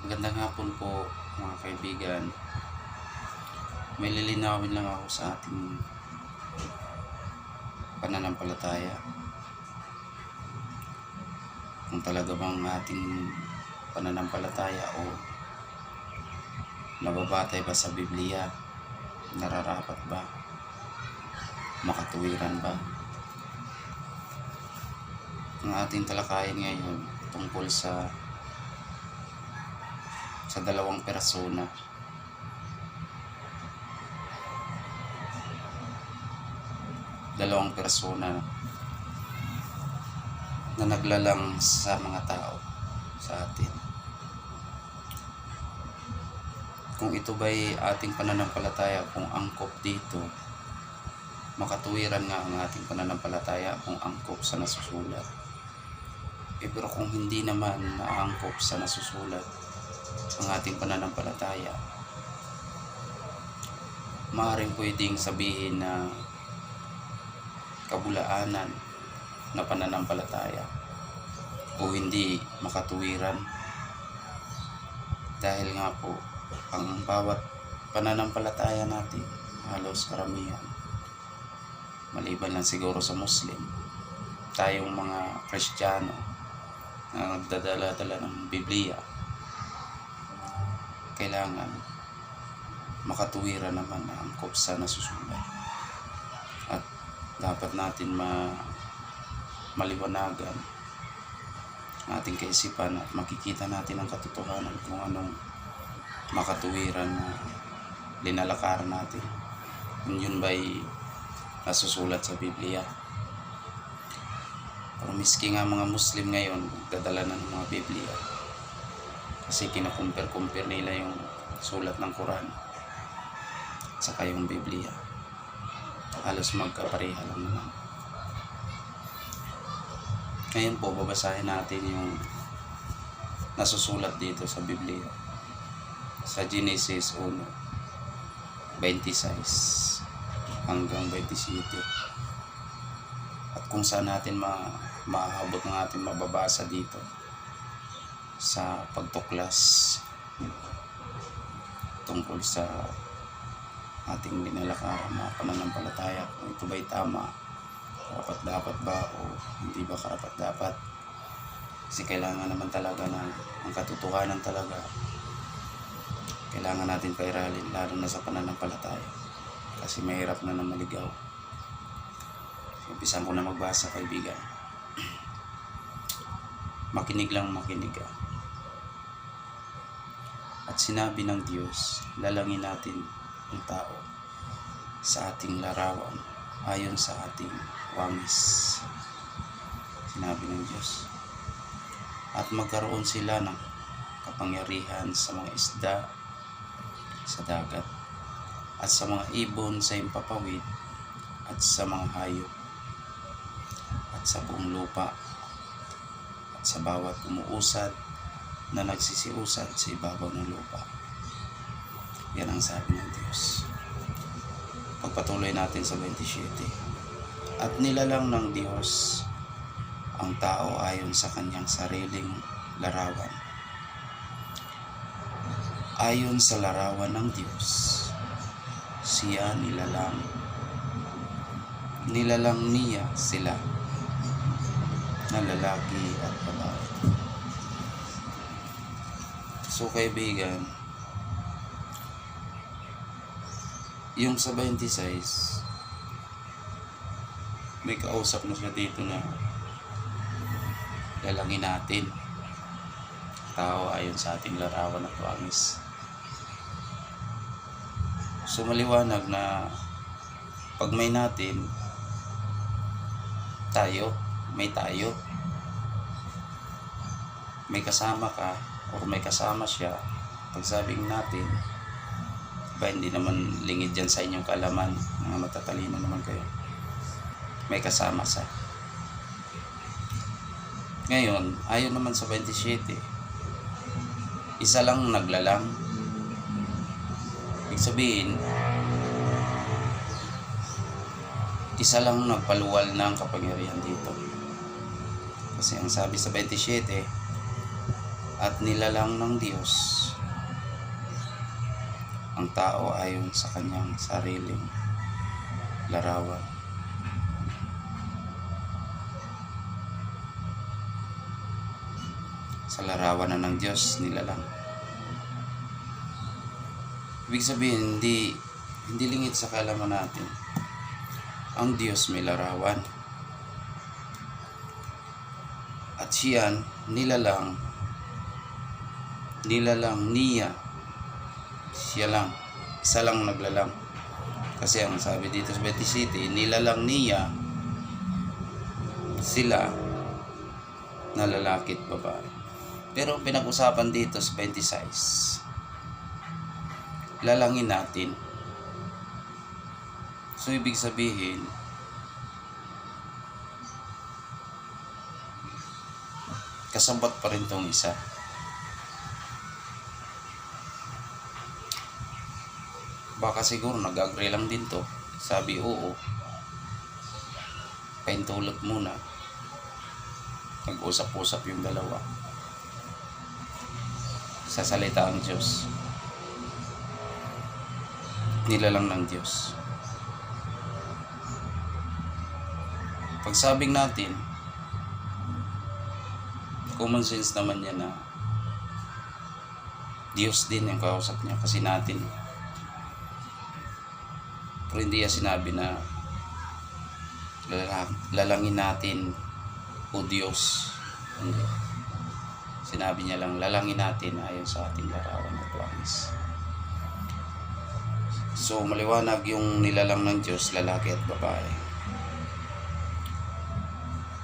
Magandang hapon po mga kaibigan. May lilinawin lang ako sa ating pananampalataya. Kung talaga bang ating pananampalataya o nababatay ba sa Biblia, nararapat ba, makatuwiran ba? Ang ating talakayin ngayon tungkol sa dalawang persona. Dalawang persona na naglalang sa mga tao, sa atin. Kung ito ba'y ating pananampalataya, kung angkop dito, makatuwiran nga ang ating pananampalataya kung angkop sa nasusulat. Pero kung hindi naman naangkop sa nasusulat ang ating pananampalataya, maaaring pwedeng sabihin na kabulaanan na pananampalataya o hindi makatuwiran, dahil nga po ang bawat pananampalataya natin, halos karamihan, maliban lang siguro sa Muslim, tayong mga Kristiyano na nagdadala-dala ng Biblia, kailangan makatuwiran naman na angkop sa nasusulat. At dapat natin maliwanagan ang ating kaisipan at makikita natin ang katotohanan kung anong makatuwiran na linalakaran natin. Kung yun ba'y nasusulat sa Biblia. Pero miski nga mga Muslim ngayon dadala ng mga Biblia kasi kinakumpir-kumpir nila yung sulat ng Quran saka yung Biblia, halos magkapareha lang naman. Ngayon po babasahin natin yung nasusulat dito sa Biblia sa Genesis 1:26 hanggang 27, at kung saan natin maaabot ng ating mababasa dito sa pagtuklas tungkol sa ating linalakaran na pananampalataya, kung ito ba'y tama, karapat-dapat ba o hindi ba karapat-dapat. Kasi kailangan naman talaga na ang katotohanan talaga kailangan natin pairalin, lalo na sa pananampalataya, kasi mahirap na maligaw. Umpisan ko na magbasa, kaibigan. Makinig lang, makinig ka. At sinabi ng Diyos, lalangin natin ang tao sa ating larawan, ayon sa ating wangis. Sinabi ng Diyos. At magkaroon sila ng kapangyarihan sa mga isda sa dagat, at sa mga ibon sa impapawid, at sa mga hayop, at sa buong lupa, at sa bawat umuusad na nagsisiusad sa ibabaw ng lupa. Yan ang sabi ng Diyos. Pagpatuloy natin sa 27. At nilalang ng Diyos ang tao ayon sa kanyang sariling larawan. Ayon sa larawan ng Diyos, siya nilalang niya sila na lalaki at babae. So kaibigan, yung sa 26, may kausap na siya dito na lalangin natin tao ayon sa ating larawan at wangis. So maliwanag na pag may natin, may kasama ka o may kasama siya, pag sabing natin, ba hindi naman lingid dyan sa inyong kaalaman, mga matatalino naman kayo, may kasama sa. Ngayon, ayon naman sa 27, isa lang naglalang. Ibig sabihin, isa lang nagpaluwal ng kapangyarihan dito. Kasi ang sabi sa 27, at nilalang ng Diyos ang tao ayon sa kanyang sariling larawan. Sa larawan na ng Diyos nilalang. Ibig sabihin, hindi lingid sa kaalaman natin. Ang Diyos may larawan. At siya nilalang niya. Siya lang. Isa lang naglalang. Kasi ang sabi dito sa Betis City, nilalang niya sila na lalaki at babae. Pero ang pinag-usapan dito sa 26, lalangin natin. So ibig sabihin, kasabot pa rin tong isa. Baka siguro nag-agree lang din to. Sabi oo, paintulot muna. Nag-usap-usap yung dalawa sa salita ng Diyos. Nilalang ng Diyos. Pagsabing natin, common sense naman yan na Diyos din yung kausap niya kasi natin. Pero hindi niya sinabi na lalangin natin o Diyos. Hindi. Sinabi niya lang lalangin natin ayon sa ating larawan at wangis. So maliwanag yung nilalang ng Diyos, lalaki at babae.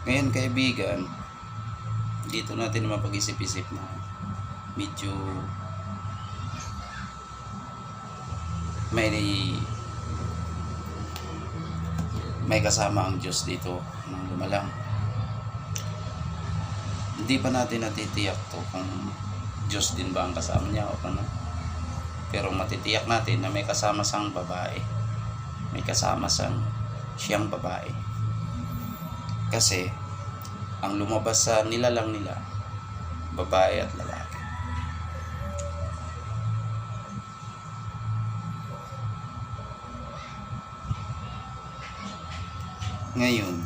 Ngayon kaibigan, dito natin mapag-isip-isip na medyo may kasama ang Diyos dito ng lumalang. Hindi pa natin natitiyak to kung Diyos din ba ang kasama niya o ano. Pero matitiyak natin na may kasama sang babae. May kasama siyang babae. Kasi ang lumabas sa nilalang nila, babae at lalaki. Ngayon,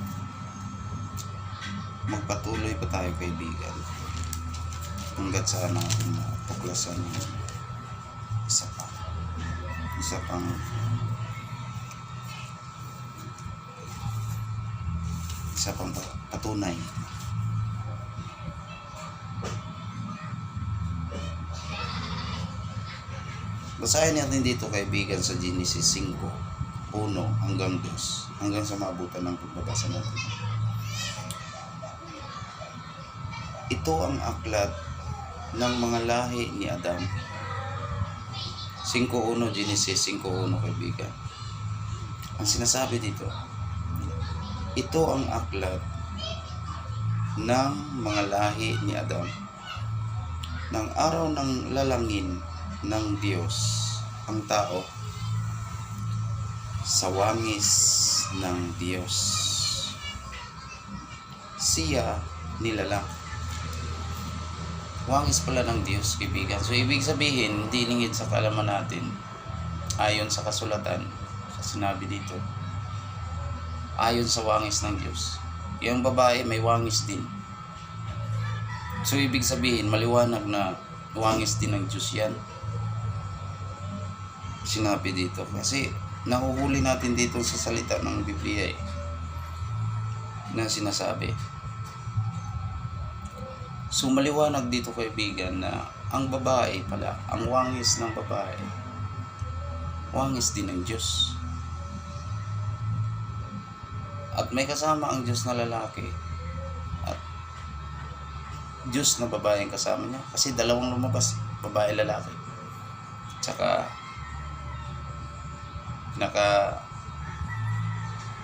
magpatuloy pa tayo kaibigan hanggat saan natin tuklasan yung isa pang patunay. Basahin natin dito kaibigan sa Genesis 5:1 hanggang 2 hanggang sa maabutan ng pagbabasa natin. Ito ang aklat ng mga lahi ni Adam. 5:1, Genesis 5:1 kaibigan. Ang sinasabi dito, ito ang aklat ng mga lahi ni Adam. Nang araw ng lalangin ng Diyos ang tao sa wangis ng Diyos, siya nilalang. Wangis pala ng Diyos kaibigan. So ibig sabihin, hindi lingid sa kaalaman natin ayon sa kasulatan, sa sinabi dito, ayon sa wangis ng Diyos. Yung babae may wangis din. So ibig sabihin, maliwanag na wangis din ng Diyos yan. Sinabi dito. Kasi nahuhuli natin dito sa salita ng Biblia na sinasabi. So maliwanag dito kaibigan na ang babae pala, ang wangis ng babae, wangis din ng Diyos. At may kasama ang Diyos na lalaki at Diyos na babae ang kasama niya. Kasi dalawang lumabas, babae lalaki. Tsaka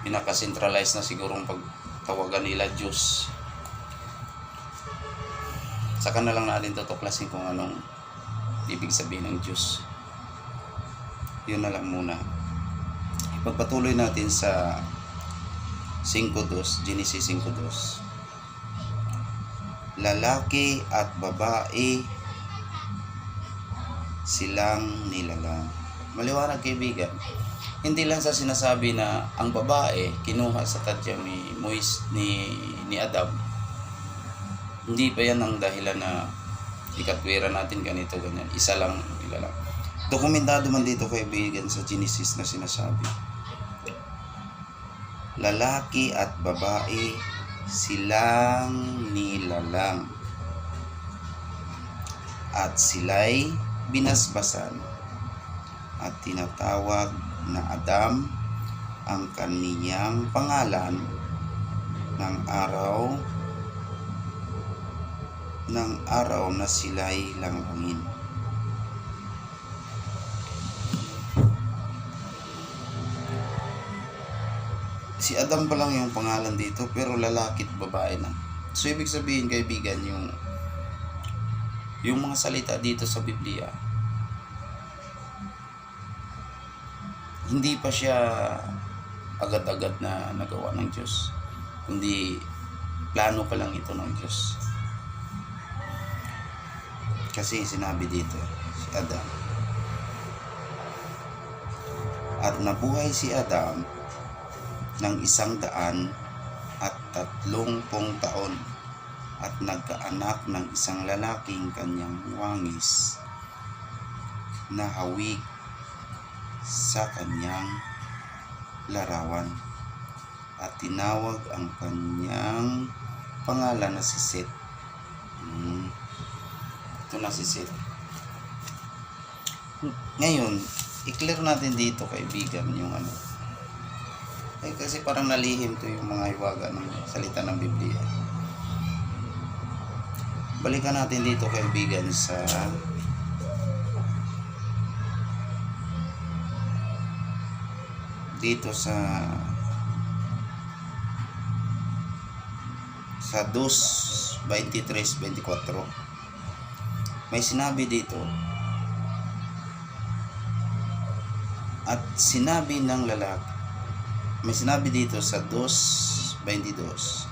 pinaka-centralize na sigurong pagtawagan nila Diyos. Saka na lang natin tutuklasin kung anong ibig sabihin ng Diyos. Yun na lang muna. Ipagpatuloy natin sa 5:2, Genesis 5:2. lalaki at babae silang nilalang. Maliwanag kaibigan. Hindi lang sa sinasabi na ang babae kinuha sa tadyang ni Adam. Hindi pa yan ang dahilan na ikatwira natin ganito ganyan. Isa lang nilalang. Dokumentado man dito kaibigan sa Genesis na sinasabi. Lalaki at babae silang nilalang. At sila'y binasbasan at tinatawag na Adam ang kaniyang pangalan ng araw na sila'y langlangin. Si Adam pa lang yung pangalan dito pero lalaki at babae na. So ibig sabihin kaibigan yung mga salita dito sa Biblia hindi pa siya agad-agad na nagawa ng Diyos, kundi plano pa lang ito ng Diyos. Kasi sinabi dito si Adam, at nabuhay si Adam ng 130 taon at nagkaanak ng isang lalaking kanyang wangis na hawig sa kanyang larawan at tinawag ang kanyang pangalan na si Seth. Ito na si Seth. Ngayon, i-clear natin dito kaibigan yung kasi parang nalihim to yung mga hiwaga ng salita ng Biblia. Balikan natin dito kaibigan sa dito sa 2:23-24 may sinabi dito, at sinabi ng lalaki, may sinabi dito sa 2:22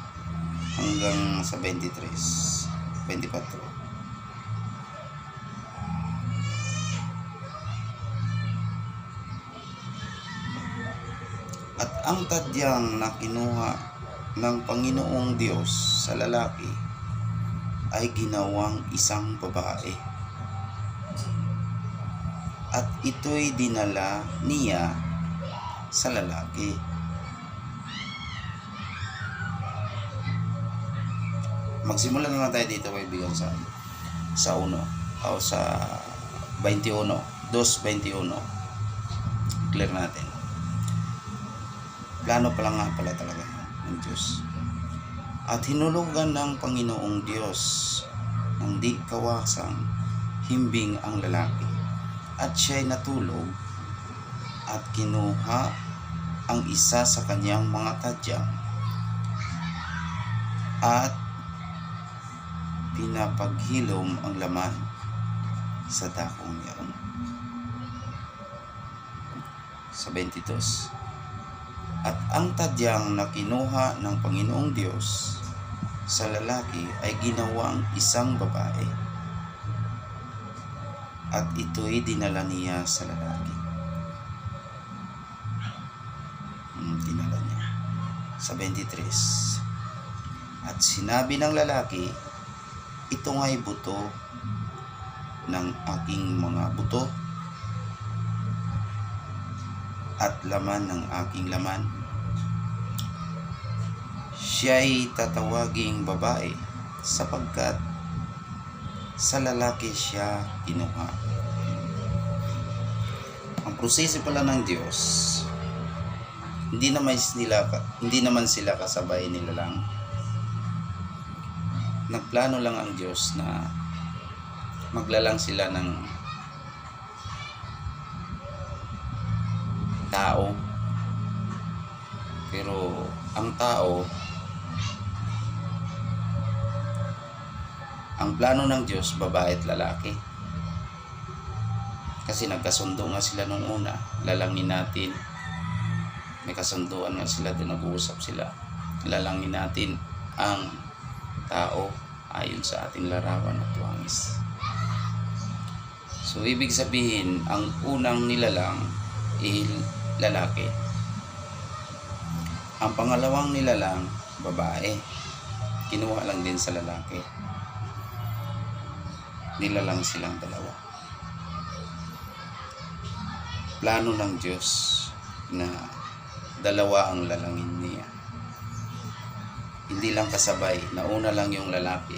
hanggang sa 23-24. At ang tadyang na kinuha ng Panginoong Diyos sa lalaki ay ginawang isang babae. At ito'y dinala niya sa lalaki. Magsimula naman tayo dito kaibigan sa 1 o sa 21, 2:21. Clear natin. Plano pa lang nga pala talaga ng Diyos. At hinulugan ng Panginoong Diyos ng di kawasang himbing ang lalaki. At siya'y natulog at kinuha ang isa sa kanyang mga tadyang at pinapaghilom ang laman sa dakong yaon. Sa 22. At ang tadyang na kinuha ng Panginoong Diyos sa lalaki ay ginawang isang babae. At ito'y dinala niya sa lalaki. Dinala niya. Sa 23. At sinabi ng lalaki, ito nga'y buto ng aking mga buto at laman ng aking laman. Siya'y tatawaging babae sapagkat sa lalaki siya kinuha. Ang proseso pala ng Diyos, hindi naman sila kasabay nila lang. Nagplano lang ang Diyos na maglalang sila ng tao. Pero ang tao, ang plano ng Diyos, babae at lalaki. Kasi nagkasundo nga sila nung una. Lalangin natin. May kasunduan nga sila doon, nag-uusap sila. Lalangin natin ang tao, ayon sa ating larawan at wangis. So ibig sabihin, ang unang nilalang ay lalaki. Ang pangalawang nilalang, babae. Kinuha lang din sa lalaki. Nilalang silang dalawa. Plano ng Diyos na dalawa ang lalangin niya. Hindi lang kasabay, nauna lang yung lalaki.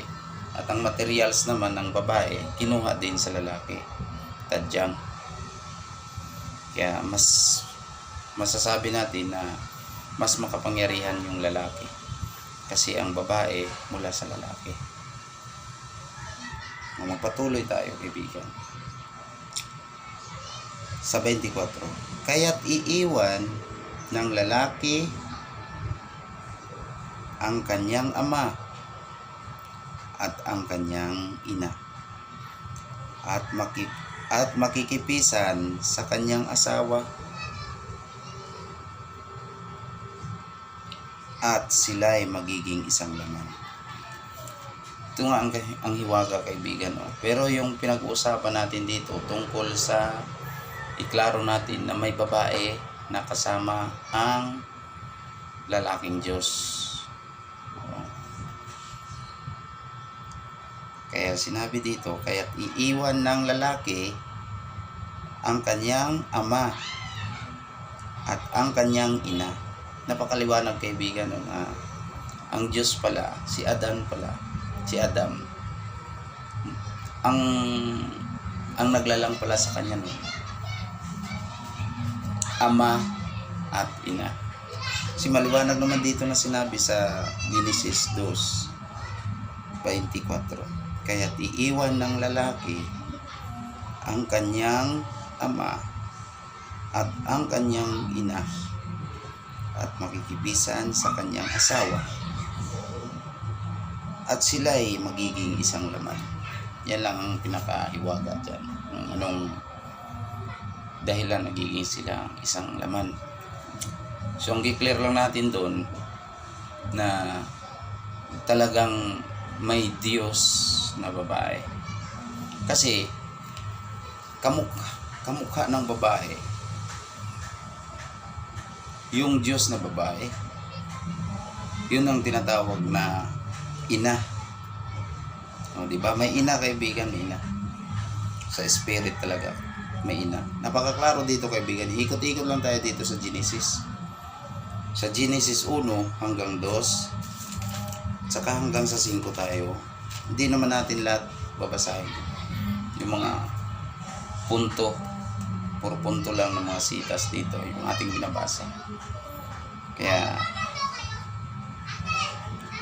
At ang materials naman ng babae, kinuha din sa lalaki. Tadyang. Kaya mas masasabi natin na mas makapangyarihan yung lalaki. Kasi ang babae mula sa lalaki. Magpatuloy tayo, kaibigan. Sa 24. Kaya't iiwan ng lalaki ang kanyang ama at ang kanyang ina at makikipisan sa kanyang asawa at sila'y magiging isang laman. Ito nga ang hiwaga, kaibigan. Pero yung pinag-uusapan natin dito tungkol sa iklaro natin na may babae na kasama ang lalaking Diyos. Kaya sinabi dito, kaya't iiwan ng lalaki ang kanyang ama at ang kanyang ina. Napakaliwanag, kaibigan. Ang Diyos pala, si Adam. Ang naglalang pala sa kanya ama at ina. Si maliwanag naman dito na sinabi sa Genesis 2:24. Kaya't iiwan ng lalaki ang kanyang ama at ang kanyang ina at makikipisan sa kanyang asawa at sila'y magiging isang laman. Yan lang ang pinakahiwaga dyan. Anong dahilan nagiging sila isang laman. So ang i-clear lang natin doon na talagang may Diyos na babae. Kasi kamukha ng babae yung Diyos na babae. Yun ang tinatawag na ina. Di ba? May ina, kaibigan, may ina. Sa spirit talaga may ina. Napakaklaro dito, kaibigan. Ikot-ikot lang tayo dito sa Genesis. Sa Genesis 1 hanggang 2 saka hanggang sa 5 tayo. Hindi naman natin lahat babasahin. Yung mga punto, puro punto lang ng mga sitas dito yung ating binabasa. Kaya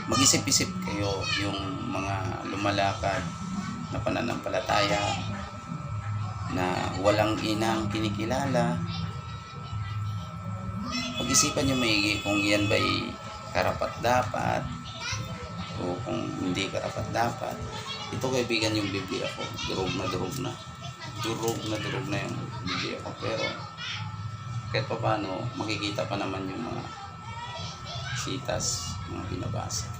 mag-isip-isip kayo yung mga lumalakad na pananampalataya na walang inang kinikilala. Pag-isipan nyo maigi kung yan ba'y karapat-dapat o kung hindi karapat-dapat. Ito, kaibigan, yung Biblia ko. Durog na yung Biblia ko. Pero kahit pa paano, makikita pa naman yung mga sitas, mga binabasa.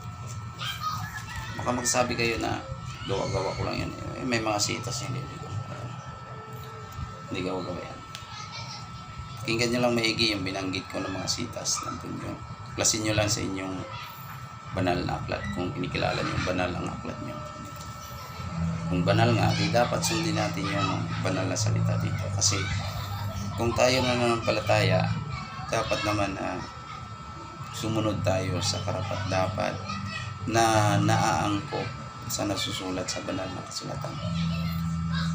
Baka magsabi kayo na gawa-gawa ko lang yan. May mga sitas yung Biblia. Hindi gawa-gawa yan. Pakinggan nyo lang maigi yung binanggit ko ng mga sitas. Nandun yun. Klasin nyo lang sa inyong banal na aklat kung kinikilala nyo banal ang aklat nyo. Kung banal nga, di dapat sundin natin yung banal na salita dito. Kasi kung tayo nananampalataya, dapat naman sumunod tayo sa karapat-dapat na naaangkop sa nasusulat sa banal na kasulatan.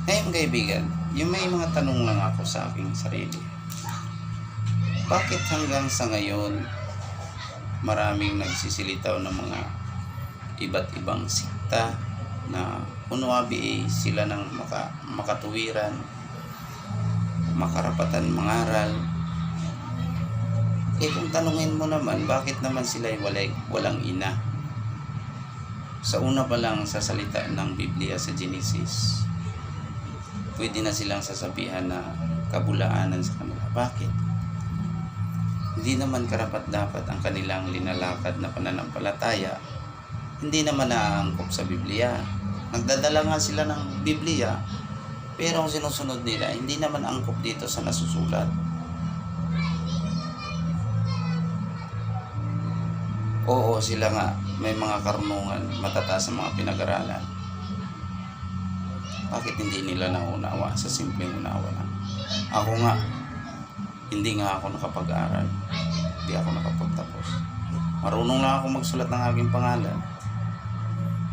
Ngayon, kaibigan, yung may mga tanong lang ako sa aking sarili. Bakit hanggang sa ngayon maraming nagsisilitaw ng mga iba't ibang sikta na kunwabi sila ng makatuwiran, makarapatan mangaral? Kung tanungin mo naman, bakit naman sila walang ina? Sa una pa lang sa salita ng Biblia sa Genesis, pwede na silang sasabihan na kabulaanan sa kanila. Bakit? Hindi naman karapat-dapat ang kanilang linalakad na pananampalataya hindi naman naangkop sa Biblia. Nagdadala nga sila ng Biblia, pero ang sinusunod nila, hindi naman angkop dito sa nasusulat. Oo, sila nga, may mga karunungan, matataas sa mga pinag-aralan. Bakit hindi nila naunawa sa simpleng unawa lang? Ako nga, hindi nga ako nakapag-aral. Hindi ako nakapagtapos. Marunong lang ako magsulat ng aking pangalan.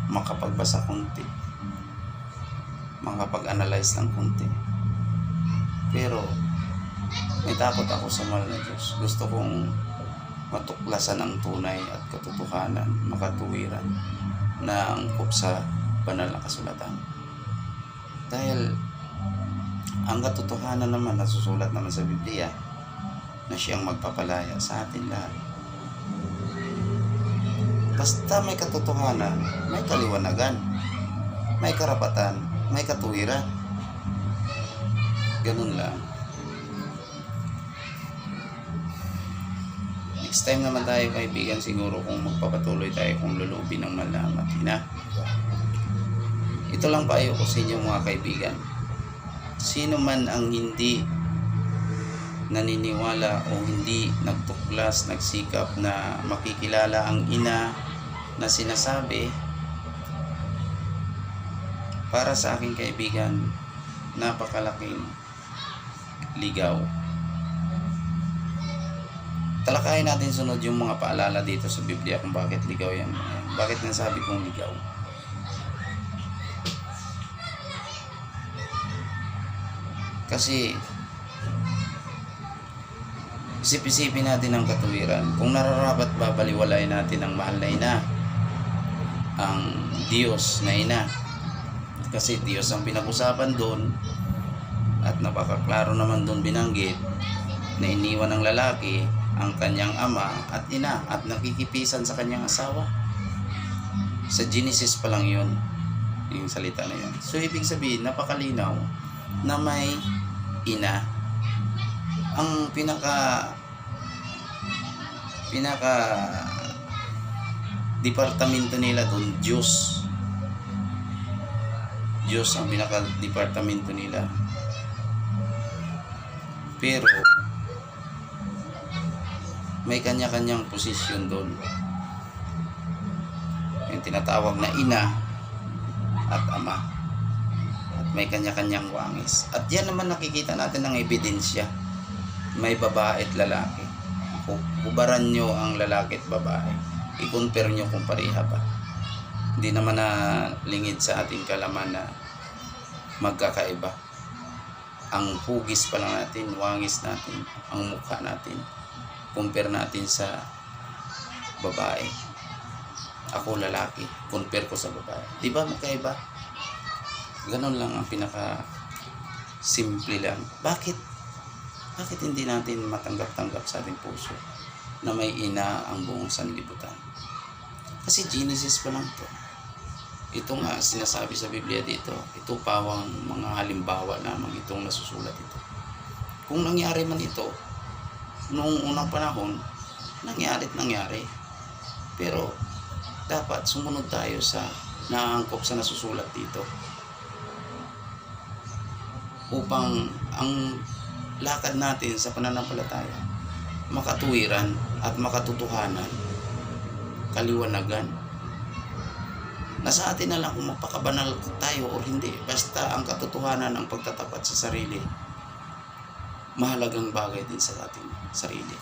Makapagbasa konti. Makapag-analyze ng konti. Pero, may takot ako sa mahal na Diyos. Gusto kong matuklasan ang tunay at katotohanan, makatuwiran na angkop sa banal na kasulatan. Dahil ang katotohanan naman nasusulat naman sa Biblia na siyang magpapalaya sa atin lahat. Basta may katotohanan, may kaliwanagan, may karapatan, may katuwiran. Ganun lang. Next time naman tayo kaibigan, siguro kung magpapatuloy tayo kung lulubin ng malamat. Ito lang payo ko sa inyo mga kaibigan. Sino man ang hindi naniniwala o hindi nagtuklas, nagsikap na makikilala ang ina na sinasabi, para sa aking kaibigan, napakalaking ligaw. Talakayin natin sunod yung mga paalala dito sa Biblia kung bakit ligaw yan. Bakit nasabi kong ligaw? Kasi isip-isipin natin ang katuwiran. Kung nararapat babaliwalay natin ang mahal na ina, ang Diyos na ina. Kasi Diyos ang pinag-usapan doon, at napakaklaro naman doon binanggit na iniwan ng lalaki ang kanyang ama at ina at nakikipisan sa kanyang asawa. Sa Genesis pa lang yun, yung salita na yun. So ibig sabihin, napakalinaw na may ina. Ang pinaka departamento nila doon, Diyos ang pinaka departamento nila. Pero may kanya-kanyang posisyon doon, yung tinatawag na ina at ama, at may kanya-kanyang wangis. At yan naman nakikita natin ng ebidensya. May babae at lalaki. Hubaran nyo ang lalaki at babae, i-compare nyo kung pareha ba. Hindi naman na lingid sa ating kalaman na magkakaiba. Ang hugis pa lang natin, wangis natin, ang mukha natin, compare natin sa babae. Ako lalaki, compare ko sa babae. Di ba magkaiba? Ganon lang ang pinaka simple lang. Bakit hindi natin matanggap-tanggap sa ating puso na may ina ang buong sanlibutan? Kasi Genesis pa lang to. Ito nga sinasabi sa Biblia dito. Ito pawang mga halimbawa lamang itong nasusulat ito. Kung nangyari man ito noong unang panahon, nangyari. Pero dapat sumunod tayo sa naangkop sa nasusulat dito, upang ang lakad natin sa pananampalataya makatuwiran at makatotohanan, kaliwanagan. Nasa atin na lang kung magpakabanal tayo o hindi. Basta ang katotohanan, ang pagtatapat sa sarili, mahalagang bagay din sa ating sarili.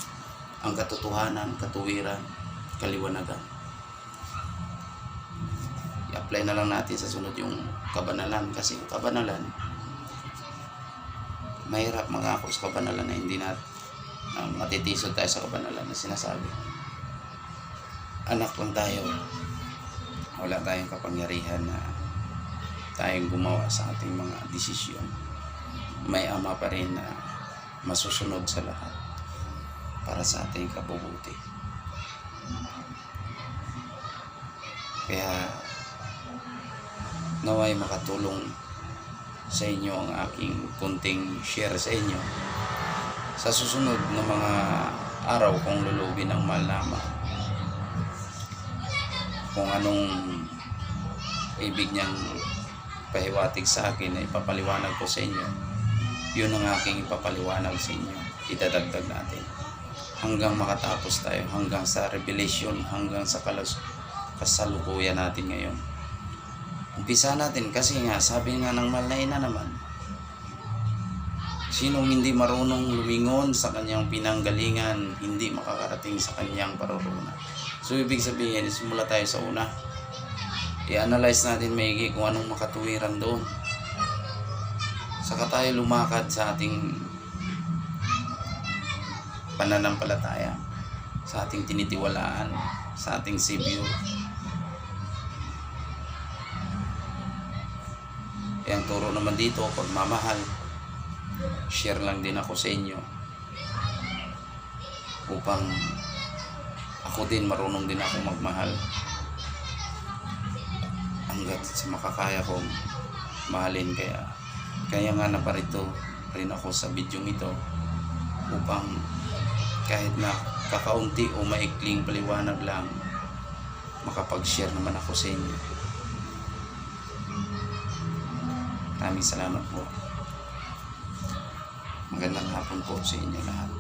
Ang katotohanan, katuwiran, kaliwanagan. I-apply na lang natin sa sunod yung kabanalan. Kasi yung kabanalan, mahirap mangako sa kabanalan na hindi matitisod tayo sa kabanalan na sinasabi. Anak lang tayo. Wala tayong kapangyarihan na tayong gumawa sa ating mga desisyon. May ama pa rin na masusunod sa lahat para sa ating kabubuti. Kaya naway makatulong sa inyo ang aking kunting share sa inyo sa susunod na mga araw kung lulubin ng mahal na Ama. kung anong ibig niyang pahiwatig sa akin na ipapaliwanag ko sa inyo, yun ang aking ipapaliwanag sa inyo. Idadagdag natin hanggang makatapos tayo, hanggang sa revelation, hanggang sa kasalukuyan natin ngayon. Umpisa natin kasi nga sabi nga ng mahal na ina naman, sinong hindi marunong lumingon sa kanyang pinanggalingan, hindi makakarating sa kanyang paruruna. So ibig sabihin, simula tayo sa una, i-analyze natin maigi kung anong makatuwiran doon. Saka tayo lumakad sa ating pananampalataya, sa ating tinitiwalaan, sa ating Savior. Ang turo naman dito, pagmamahal. Share lang din ako sa inyo upang ako din marunong din ako magmahal hanggat sa makakaya kong mahalin. Kaya nga naparito rin ako sa video ito upang kahit na kakaunti o maikling paliwanag lang, makapag-share naman ako sa inyo. Maraming salamat po. Magandang hapon po sa inyo lahat.